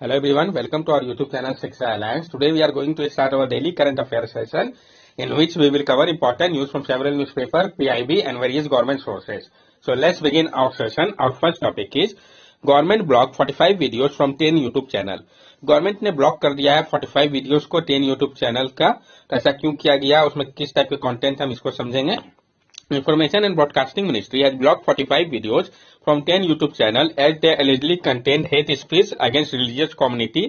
Hello everyone, welcome to our YouTube channel Shiksha Alliance. Today we are going to start our daily current affairs session in which we will cover important news from several newspapers, PIB and various government sources. So let's begin our session. Our first topic is Government block 45 videos from 10 YouTube channel. Government ने block कर दिया है 45 videos को 10 YouTube channel का। तो ऐसा क्यों किया गया, उसमें किस टाइप के कंटेंट हम इसको समझेंगे। Information and Broadcasting Ministry has blocked 45 videos from 10 YouTube channels as they allegedly contain hate speech against religious community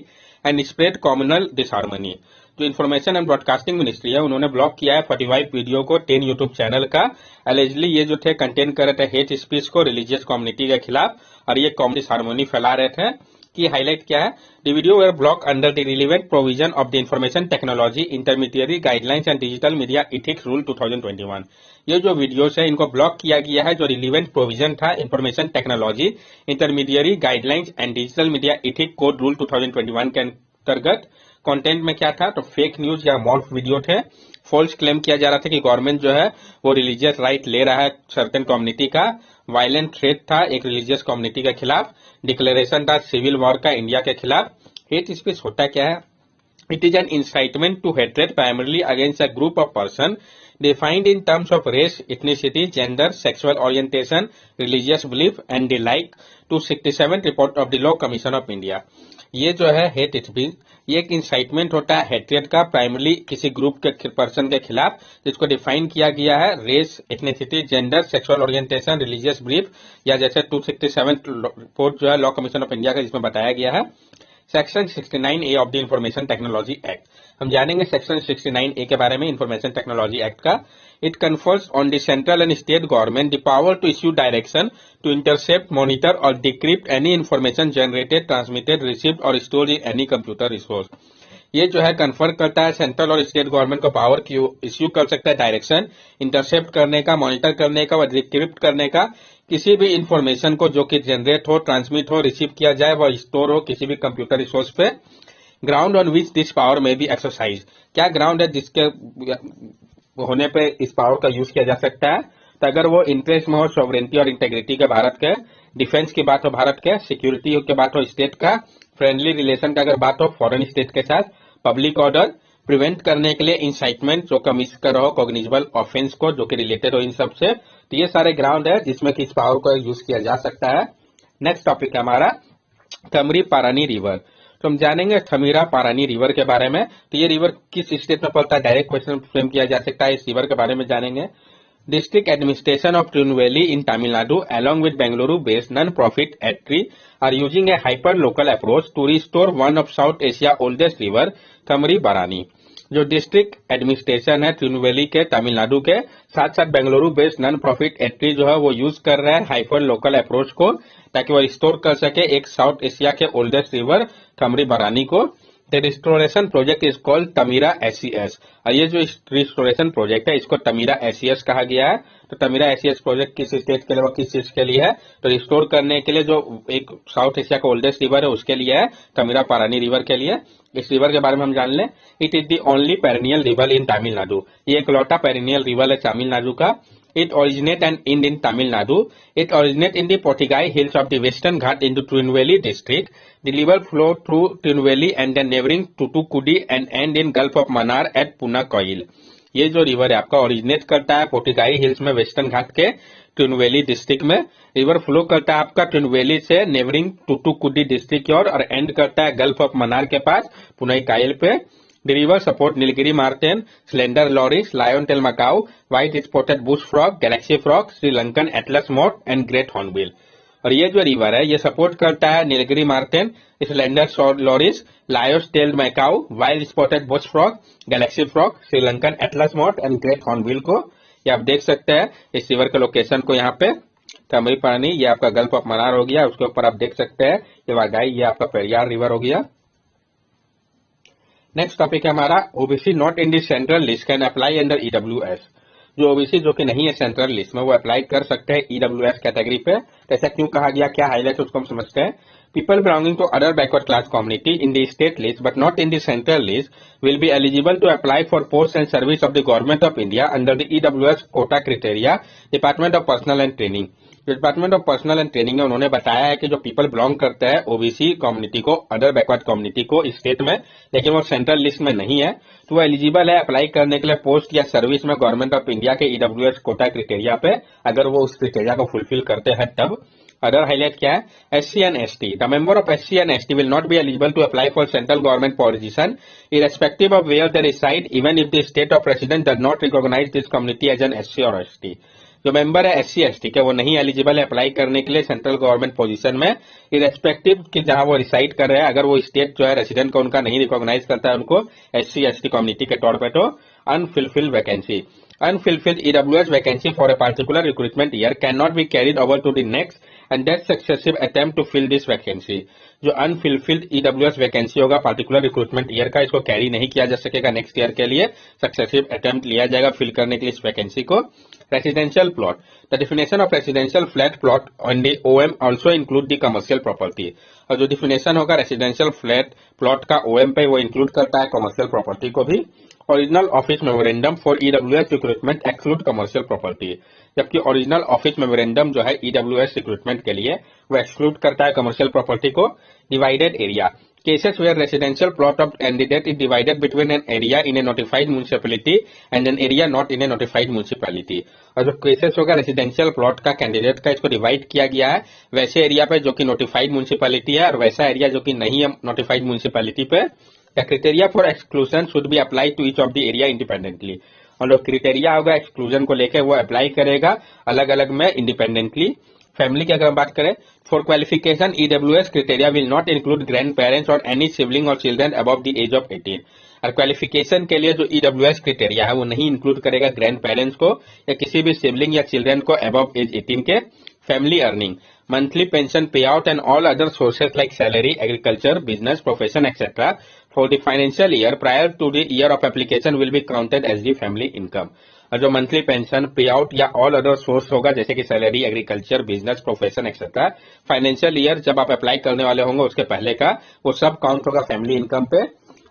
and spread communal disharmony. जो इन्फॉर्मेशन एंड ब्रॉडकास्टिंग मिनिस्ट्री है उन्होंने ब्लॉक किया है 45 वीडियो को 10 यूट्यूब चैनल का। Allegedly ये जो थे कंटेन कर रहे थे हेट स्पीच को रिलीजियस कम्युनिटी के खिलाफ और ये कॉमन डिसहार्मनी फैला रहे थे। की हाईलाइट क्या है, the video were block under the relevant provision of the information technology intermediary guidelines and digital media ethics rule 2021। ये जो वीडियोस है इनको ब्लॉक किया गया है जो रिलेवेंट प्रोविजन था information technology intermediary guidelines and digital media ethics code rule 2021 के अंतर्गत। कंटेंट में क्या था, तो फेक न्यूज या मॉर्फ वीडियो थे। फॉल्स क्लेम किया जा रहा था कि गवर्नमेंट जो है वो रिलीजियस राइट ले रहा है सर्टेन कम्युनिटी का। वायलेंट थ्रेट था एक रिलीजियस कम्युनिटी के खिलाफ। डिक्लेरेशन था सिविल वॉर का इंडिया के खिलाफ। हेट स्पीच होता क्या है, it is an incitement to hatred primarily against a group of person defined in terms of race, ethnicity, gender, sexual orientation, religious belief and the like to 67 report of the Law Commission of India। ये जो है hate speech ये एक incitement होता है hatred का primarily किसी group के पर्सन के खिलाफ जिसको डिफाइन किया गया है race, ethnicity, gender, sexual orientation, religious belief या जैसे 267 रिपोर्ट जो है लॉ कमीशन ऑफ इंडिया का जिसमें बताया गया है। Section 69A of the information technology act, हम जानेंगे सेक्शन 69A के बारे में इंफॉर्मेशन टेक्नोलॉजी एक्ट का। It confers on the central and state government the power to issue direction to intercept, monitor और decrypt any information generated, transmitted, received और stored in any computer resource. ये जो है confer करता है central और state government को power की इश्यू कर सकता है डायरेक्शन, इंटरसेप्ट करने का, मॉनिटर करने का व डिक्रिप्ट करने का किसी भी इंफॉर्मेशन को जो कि जनरेट हो, ट्रांसमिट हो, रिसीव किया जाए व स्टोर हो किसी भी कंप्यूटर रिसोर्स पे। Ground on which this power में बी एक्सरसाइज, क्या ग्राउंड है जिसके होने पे इस पावर का यूज किया जा सकता है। तो अगर वो इंटरेस्ट में हो सॉवरेनिटी और इंटेग्रिटी के भारत के, डिफेंस की बात हो भारत के, सिक्योरिटी की बात हो स्टेट का, फ्रेंडली रिलेशन का अगर बात हो फॉरेन स्टेट के साथ, पब्लिक ऑर्डर प्रिवेंट करने के लिए, इंसाइटमेंट जो कमिट कर हो कॉग्निजेबल ऑफेंस को जो कि रिलेटेड हो इन सब से। तो ये सारे ग्राउंड है जिसमें कि इस पावर को यूज किया जा सकता है। नेक्स्ट टॉपिक है हमारा थमरी पारानी रिवर। तो हम जानेंगे थमीरा पारानी रिवर के बारे में। तो ये रिवर किस स्टेट में पड़ता है, डायरेक्ट क्वेश्चन फ्रेम किया जा सकता है। इस रिवर के बारे में जानेंगे। District administration of Tirunelveli in Tamil Nadu along with Bengaluru based non-profit entry are using a hyper-local approach to restore one of South Asia oldest river, Thamri Barani। जो डिस्ट्रिक्ट एडमिनिस्ट्रेशन है तिरुनेलवेली के तमिलनाडु के साथ साथ Bengaluru based non profit entry जो है वो use कर रहा है हाइपर लोकल अप्रोच को ताकि वो रिस्टोर कर सके एक साउथ एशिया के ओल्डेस्ट रिवर थमरी बरानी को। The restoration project is called Thamira SCS और ये जो रिस्टोरेशन प्रोजेक्ट है इसको तमीरा एससीएस कहा गया है। तो तमीरा एससीएस प्रोजेक्ट किस स्टेट के लिए किस चीज के लिए है, तो रिस्टोर करने के लिए जो एक साउथ एशिया का ओल्डेस्ट रिवर है उसके लिए है, तमीरा पारानी रिवर के लिए। इस रिवर के बारे में हम जान लें। It is the only perennial river in Tamil Nadu, ये एक लौटा पेरिनियल रिवर है तमिलनाडु का। It originate and end in Tamil Nadu. It originate in the Pottigai hills of the Western Ghat into Tirunelveli district. The river flow through Tirunelveli and the neighboring Thoothukudi and end in Gulf of Mannar at Punakoil। ये जो river है आपका originate करता है पोटिगाई hills में western घाट के टिरुनेलवेली district में। River flow करता है आपका टिरुनेलवेली से नेबरिंग टूटुकुडी डिस्ट्रिक्ट की ओर और एंड करता है गल्फ ऑफ मन्नार के पास पुनाईकाइल पे। The river support Nilgiri marten, slender loris, lion tail macaw, white spotted bush frog, galaxy frog, Sri Lankan atlas moth and great hornbill। और ये जो रिवर है ये सपोर्ट करता है Nilgiri marten, slender loris, lion's tailed macaque, wild spotted bush frog, galaxy frog, Sri Lankan atlas moth and great hornbill को। ये आप देख सकते हैं इस रिवर के लोकेशन को यहाँ पे तमरी पानी, ये आपका गल्फ ऑफ मन्नार हो गया, उसके ऊपर आप देख सकते हैं ये वागाई, ये आपका पेरियार रिवर हो गया। नेक्स्ट टॉपिक है हमारा OBC not in the central list can apply under EWS. जो ओबीसी जो कि नहीं है सेंट्रल लिस्ट में वो अप्लाई कर सकते हैं ईडब्ल्यूएस कैटेगरी पे। तो ऐसा क्यों कहा गया, क्या हाईलाइट उसको हम समझते हैं। People belonging to other backward class community in the state list but not in the central list will be eligible to apply for post and service of the government of India under the EWS quota criteria, department of personnel and training. जो department of personnel and training है उन्होंने बताया है कि जो people belong करते हैं OBC community को, अदर बैकवर्ड कम्युनिटी को स्टेट में, लेकिन वो सेंट्रल लिस्ट में नहीं है, तो वो एलिजिबल है अप्लाई करने के लिए पोस्ट या सर्विस में गवर्नमेंट ऑफ इंडिया के ईडब्ल्यूएस कोटा क्राइटेरिया पे, अगर वो उस क्राइटेरिया को फुलफिल करते हैं तब। अदर हाईलाइट क्या है, SC and ST, the member of SC and ST will not be eligible to apply for central government position irrespective of where they reside, even if the state of residence does not recognize this community as an SC और ST। जो member है SC ST के वो नहीं eligible है apply करने के लिए सेंट्रल गवर्नमेंट पोजीशन में, इरेस्पेक्टिव कि जहां वो रिसाइड कर रहे हैं, अगर वो स्टेट जो है रेसिडेंट को उनका नहीं रिकॉग्नाइज करता है उनको एससी एसटी कम्युनिटी के तौर पर। तो unfulfilled vacancy, unfulfilled EWS vacancy for a particular recruitment year cannot be carried over to the next and that successive attempt to fill this vacancy। जो अनफुलफिल्ड EWS वैकेंसी होगा particular recruitment year का, इसको carry नहीं किया जा सकेगा next year के लिए, सक्सेसिव अटेम्प्ट लिया जाएगा फिल करने के लिए इस वैकेंसी को। Residential plot, the definition of residential flat plot on the OM also include the commercial property. और जो डिफिनेशन होगा रेसिडेंशियल फ्लैट प्लॉट का ओएम पे वो इंक्लूड करता है कमर्शियल प्रॉपर्टी को भी। Original office memorandum for EWS recruitment exclude commercial property, जबकि ओरिजिनल ऑफिस मेमोरेंडम जो है ईडब्ल्यूएस रिक्रूटमेंट के लिए वो एक्सक्लूड करता है कमर्शियल प्रॉपर्टी को। Divided area, cases where residential plot of candidate is divided between an area in a notified municipality and an area not in a notified municipality। और जो केसेस होगा residential plot का candidate का, इसको divide किया गया है वैसे एरिया पे जो कि नोटिफाइड म्यूनिसिपैलिटी है और वैसा एरिया जो कि नहीं है नोटिफाइड म्यूनिसिपैलिटी पे। The criteria for exclusion should be apply to each of the area independently. और जो क्राइटेरिया होगा एक्सक्लूजन को लेकर वो अप्लाई करेगा अलग अलग में इंडिपेंडेंटली। फैमिली की अगर हम बात करें, for qualification EWS criteria will not include grandparents और एनी सिबलिंग और children above the age of 18। और क्वालिफिकेशन के लिए जो ईडब्ल्यूएस क्राइटेरिया है वो नहीं इंक्लूड करेगा ग्रैंड पेरेंट्स को या किसी भी सिबलिंग या चिल्ड्रन को अबव एज 18 के। Family earning, monthly pension payout and all other sources like salary, agriculture, business, profession, etc. for the financial year prior to the year of application will be counted as the family income। और जो monthly pension पे out या all other source होगा जैसे कि salary, agriculture, business, profession etcetera, financial year जब आप apply करने वाले होंगे उसके पहले का वो सब काउंट होगा फैमिली इनकम पे।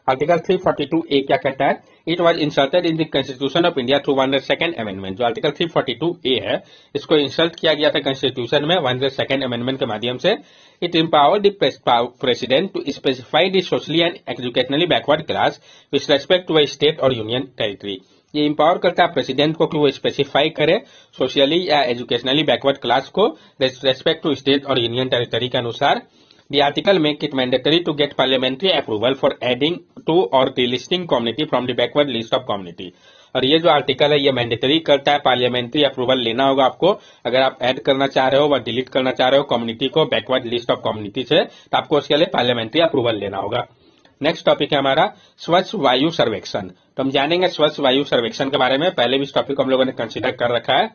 आर्टिकल 342A क्या कहता है, it was inserted in the constitution of India through 102nd amendment. जो आर्टिकल 342A है इसको इंसर्ट किया गया था कॉन्स्टिट्यूशन में 102nd अमेंडमेंट के माध्यम से। It empower the president to specify the socially and educationally backward class with respect to a state और यूनियन टेरिटरी। ये इंपावर करता है प्रेसिडेंट को कि वो स्पेसिफाई करे सोशली या एजुकेशनली बैकवर्ड क्लास को रेस्पेक्ट टू स्टेट और यूनियन टेरिटरी के अनुसार। The article make it mandatory to get parliamentary approval for adding to or delisting community from the backward list of community। और ये जो article है ये मैंडेटरी करता है पार्लियामेंट्री अप्रूवल लेना होगा आपको अगर आप ऐड करना चाह रहे हो व डिलीट करना चाह रहे हो कम्युनिटी को बैकवर्ड लिस्ट ऑफ कम्युनिटी से, तो आपको उसके लिए पार्लियामेंट्री अप्रूवल लेना होगा। नेक्स्ट टॉपिक है हमारा स्वच्छ वायु सर्वेक्षण। तो हम जानेंगे स्वच्छ वायु सर्वेक्षण के बारे में, पहले भी इस टॉपिक को हम लोगों ने कंसिडर कर रखा है।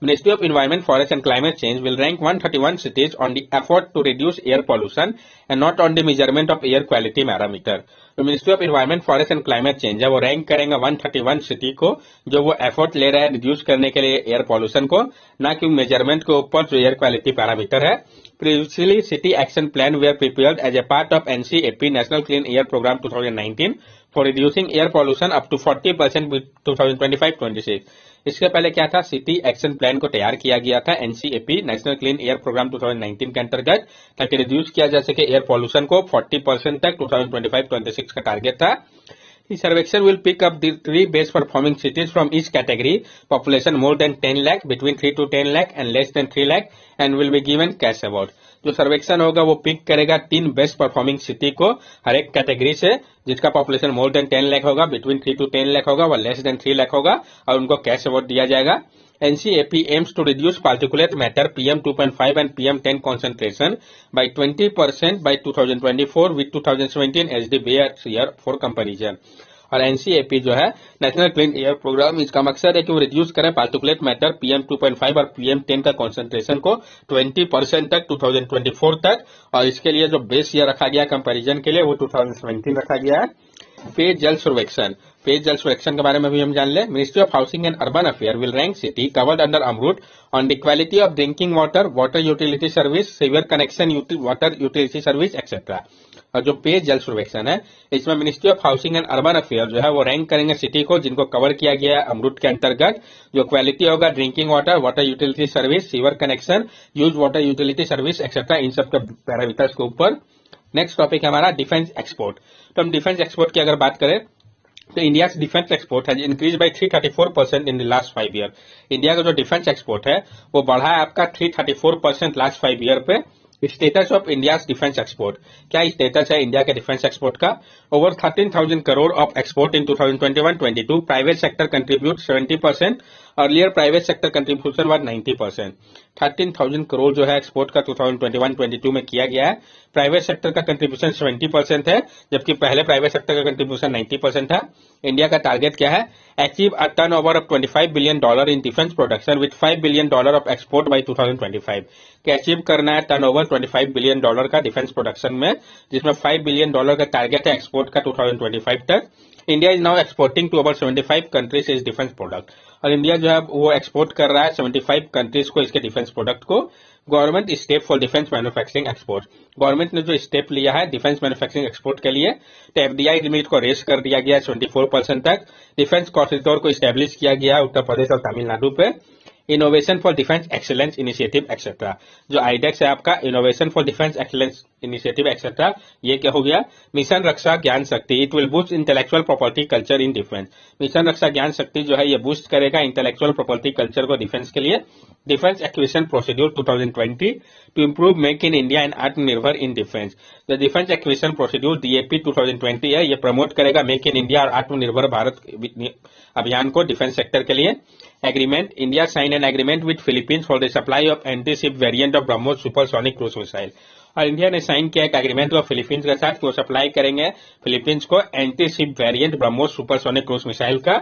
Ministry of Environment, Forest and Climate Change will rank 131 cities on the effort to reduce air pollution and not on the measurement of air quality parameter। तो ministry of environment, forest and climate change है वो rank करेंगे 131 city को जो वो effort ले रहे हैं रिड्यूस करने के लिए एयर पॉल्यूशन को, ना कि मेजरमेंट के ऊपर जो एयर क्वालिटी पैरामीटर है। Previously, city action plan were prepared as a part of NCAP National Clean Air Program 2019 for reducing air pollution up to 40% with 2025-26। इसके पहले क्या था, सिटी एक्शन प्लान को तैयार किया गया था NCAP national clean air programme 2019 के अंतर्गत ताकि रिड्यूस किया जा सके एयर पॉल्यूशन को 40% तक 2025-26 का टारगेट था। The सर्वेक्षण will pick up the 3 best performing cities from each category, population more than 10 lakh, between 3 to 10 lakh and less than 3 lakh and will be given cash award। जो सर्वेक्षण होगा वो pick करेगा 3 बेस्ट परफॉर्मिंग सिटी को हर एक category से जिसका population more than 10 lakh होगा, बिटवीन 3 to 10 लाख होगा व लेस देन 3 लाख होगा और उनको कैश अवार्ड दिया जाएगा। NCAP aims to reduce particulate matter PM2.5 and PM10 concentration by 20% by 2024 with 2017 as the base year for comparison। और एनसीएपी जो है नेशनल क्लीन एयर प्रोग्राम, इसका मकसद है कि वो रिड्यूस करें पार्टिकुलेट मैटर PM2.5 और PM10 का कंसंट्रेशन को 20% तक 2024 तक, और इसके लिए जो बेस ईयर रखा गया कंपैरिजन के लिए वो 2017 रखा गया है। पेयजल सर्वेक्षण, पेयजल सर्वेक्षण के बारे में भी हम जान ले। Ministry of housing and urban affair will rank city covered under AMRUT on the quality of drinking water, water utility service, sewer connection, water utility service etcetera. और जो पेयजल सर्वेक्षण है इसमें ministry of housing and urban affair जो है वो rank करेंगे सिटी को जिनको कवर किया गया है अमरूट के अंतर्गत, जो क्वालिटी होगा drinking water, water utility service, sewer connection, use water utility service etcetera, इन सब के पैरामीटर्स के ऊपर। नेक्स्ट टॉपिक है हमारा डिफेंस एक्सपोर्ट। तो हम डिफेंस एक्सपोर्ट की अगर बात करें तो India defence export has increase by 334% in the last 5 year. India का जो डिफेंस एक्सपोर्ट है वो बढ़ा है आपका 334% लास्ट 5 ईयर पे। Status of India defence export, क्या स्टेटस है इंडिया के डिफेंस एक्सपोर्ट का? Over 13,000 crore of export in 2021-22, private sector contribute 70%, earlier private sector contribution was 90%। 13,000 crore जो है एक्सपोर्ट का 2021-22 में किया गया है, प्राइवेट सेक्टर का कंट्रीब्यूशन 70% है, जबकि पहले प्राइवेट सेक्टर का कंट्रीब्यूशन 90% था। इंडिया का टारगेट क्या है? Achieve a turnover of $25 billion in defence production with $5 billion of export bye 2025। कि अचीव करना है टर्नओवर $25 बिलियन का डिफेंस प्रोडक्शन में, जिसमें $5 बिलियन का टारगेट है एक्सपोर्ट का 2025 तक। India is now exporting to about 75 countries is defence product, और इंडिया जो है वो एक्सपोर्ट कर रहा है 75 कंट्रीज को इसके डिफेंस प्रोडक्ट को। Government step for defence manufacturing export, government ने जो स्टेप लिया है डिफेंस मैन्युफैक्चरिंग एक्सपोर्ट के लिए, तो एफडीआई लिमिट को रेस कर दिया गया 24% तक। डिफेंस कॉरिडोर को स्टैब्लिश किया गया उत्तर प्रदेश और तमिलनाडु पे। Innovation for defence excellence initiative etcetera, जो आईडेक्स है आपका innovation for defence excellence initiative etcetera, ये क्या हो गया? Mission Raksha Gyan Shakti, it will boost intellectual property culture in defence. Mission Raksha Gyan Shakti जो है ये बूस्ट करेगा इंटेलेक्चुअल प्रॉपर्टी कल्चर को डिफेंस के लिए। Defence acquisition procedure 2020 to improve make in India and Atmanirbhar in defence. जो डिफेंस एक्विजिशन प्रोसीड्यूर डीएपी 2020 है ये प्रमोट करेगा मेक इन इंडिया और आत्मनिर्भर भारत अभियान को डिफेंस सेक्टर के लिए। Agreement, India sign an agreement with Philippines for the supply of anti-ship variant of BrahMos supersonic cruise missile. और इंडिया ने साइन किया एक एग्रीमेंट को फिलीपींस के साथ, वो सप्लाई करेंगे फिलीपींस को anti ship variant BrahMos supersonic cruise missile का।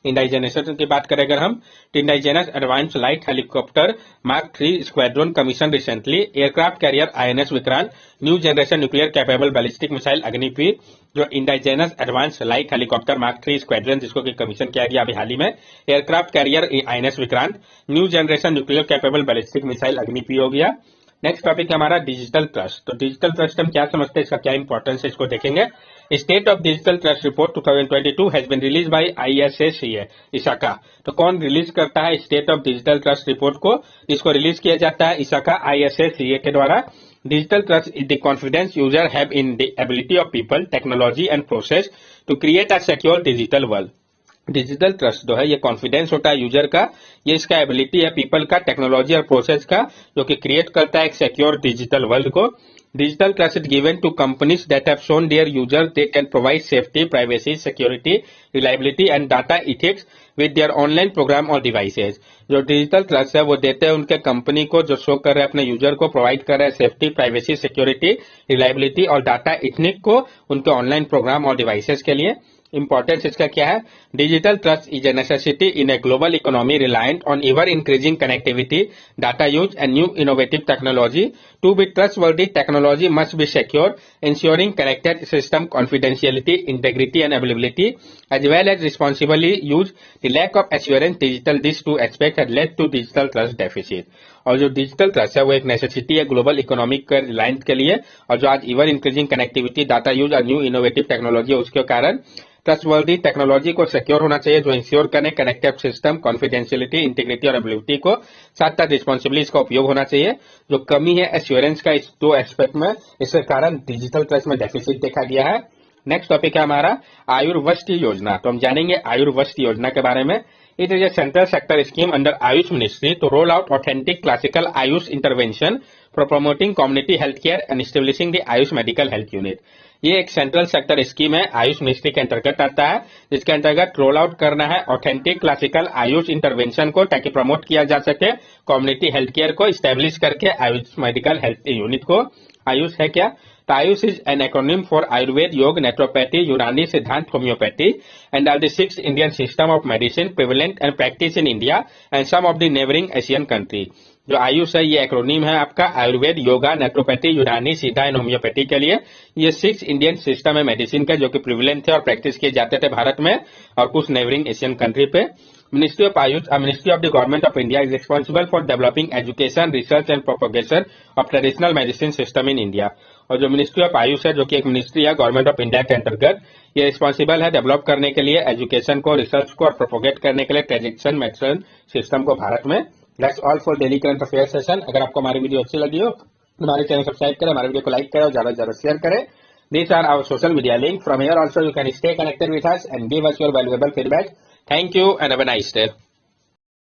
इंडाइजेनेशन की बात करें अगर हम, indigenous advance light helicopter mark 3 squadron commission recently, aircraft carrier INS Vikrant, new generation nuclear capable ballistic missile Agniveer. जो indigenous advance light helicopter mark 3 squadron जिसको कि कमीशन किया गया अभी हाल ही में, aircraft carrier INS Vikrant, new generation nuclear capable ballistic missile Agniveer हो गया। नेक्स्ट टॉपिक है हमारा डिजिटल ट्रस्ट। तो डिजिटल ट्रस्ट हम क्या समझते हैं, इसका क्या इंपॉर्टेंस है, इसको देखेंगे। State of digital trust report 2022 has been release by ISSCA इसाका। तो कौन रिलीज करता है state of digital trust report को? इसको रिलीज किया जाता है इसाका ISSCA के द्वारा। Digital trust is the confidence user have in the ability of people, technology and process to create a secure digital world. Digital trust जो है ये कॉन्फिडेंस होता है यूजर का, ये इसका एबिलिटी है पीपल का, टेक्नोलॉजी और प्रोसेस का, जो कि क्रिएट करता है एक सिक्योर डिजिटल वर्ल्ड को। Digital trust is given to companies that have shown their user they can provide safety, privacy, security, reliability and data ethics with their online program और devices. जो digital trust है वो देते हैं उनके company को जो शो कर रहे हैं अपने यूजर को, प्रोवाइड कर रहे हैं सेफ्टी, प्राइवेसी, सिक्योरिटी, रिलायबिलिटी और डाटा इथनिक को उनके ऑनलाइन प्रोग्राम और डिवाइसेज के लिए। इंपॉर्टेंस इसका क्या है? Digital trust is a necessity in a global economy reliant on ever increasing connectivity, data use and new innovative technology. To be trustworthy technology must be secure, ensuring connected system confidentiality, integrity and availability, as well as responsibly use. The lack of assurance digital these two aspects had led to digital trust deficit. और जो digital trust है वो एक necessity है global economic Reliance के लिए, और जो आज इवर इंक्रीजिंग कनेक्टिविटी, डाटा यूज और न्यू इनोवेटिव टेक्नोलॉजी है उसके कारण ट्रस्टवर्दी टेक्नोलॉजी को सिक्योर होना चाहिए जो इंश्योर करें कनेक्टेड सिस्टम, कॉन्फिडेंशियलिटी, इंटीग्रिटी और एबिलिटी को, साथ साथ रिस्पॉन्सिबली इसका उपयोग होना चाहिए। जो कमी है एश्योरेंस का इस दो एस्पेक्ट में, इसके कारण डिजिटल ट्रस्ट में डेफिसिट देखा गया है। नेक्स्ट टॉपिक है हमारा आयुर्वष्टि योजना। तो हम जानेंगे आयुर्वष्टि योजना के बारे में। It is a central sector scheme under Ayush Ministry to roll out authentic classical Ayush intervention for promoting community healthcare and establishing the Ayush Medical Health Unit. ये एक सेंट्रल सेक्टर स्कीम है, आयुष मिनिस्ट्री के अंतर्गत आता है, जिसके अंतर्गत roll out करना है ऑथेंटिक क्लासिकल आयुष इंटरवेंशन को, ताकि प्रमोट किया जा सके कम्युनिटी हेल्थ केयर को इस्टेब्लिश करके आयुष मेडिकल हेल्थ यूनिट को। आयुष है क्या? तो AYUSH is an acronym for Ayurveda, yoga, naturopathy, Unani, सिद्धांत, homeopathy and are the 6 Indian system of medicine prevalent and practice in India and some of the neighbouring Asian country. जो आयुष है ये एक्रोनीम है आपका आयुर्वेद, योगा, नेचुरोपैथी, यूनानी, सीधा एंड होम्योपैथी के लिए। ये 6 इंडियन सिस्टम है मेडिसिन का जो कि प्रिविलेंट थे और प्रैक्टिस किए जाते थे भारत में और कुछ नेबरिंग एशियन कंट्री पे। Ministry of Ayush, ministry of the government of India is responsible for developing education, research and propagation of traditional medicine system in India. और जो मिनिस्ट्री ऑफ आयुष है जो कि एक मिनिस्ट्री है गवर्नमेंट ऑफ इंडिया के अंतर्गत, ये रिस्पॉन्सिबल है डेवलप करने के लिए एजुकेशन को, रिसर्च को और प्रोपोगेट करने के लिए ट्रेडिशनल मेडिसिन सिस्टम को भारत में। That's all for daily current affair session. अगर आपको हमारी वीडियो अच्छी लगी हो तो हमारे चैनल सब्सक्राइब करें, हमारे वीडियो को लाइक करें और ज्यादा से ज्यादा शेयर करें। These are our social media link. From here also you can stay connected with us and give us your valuable feedback. Thank you and have a nice day.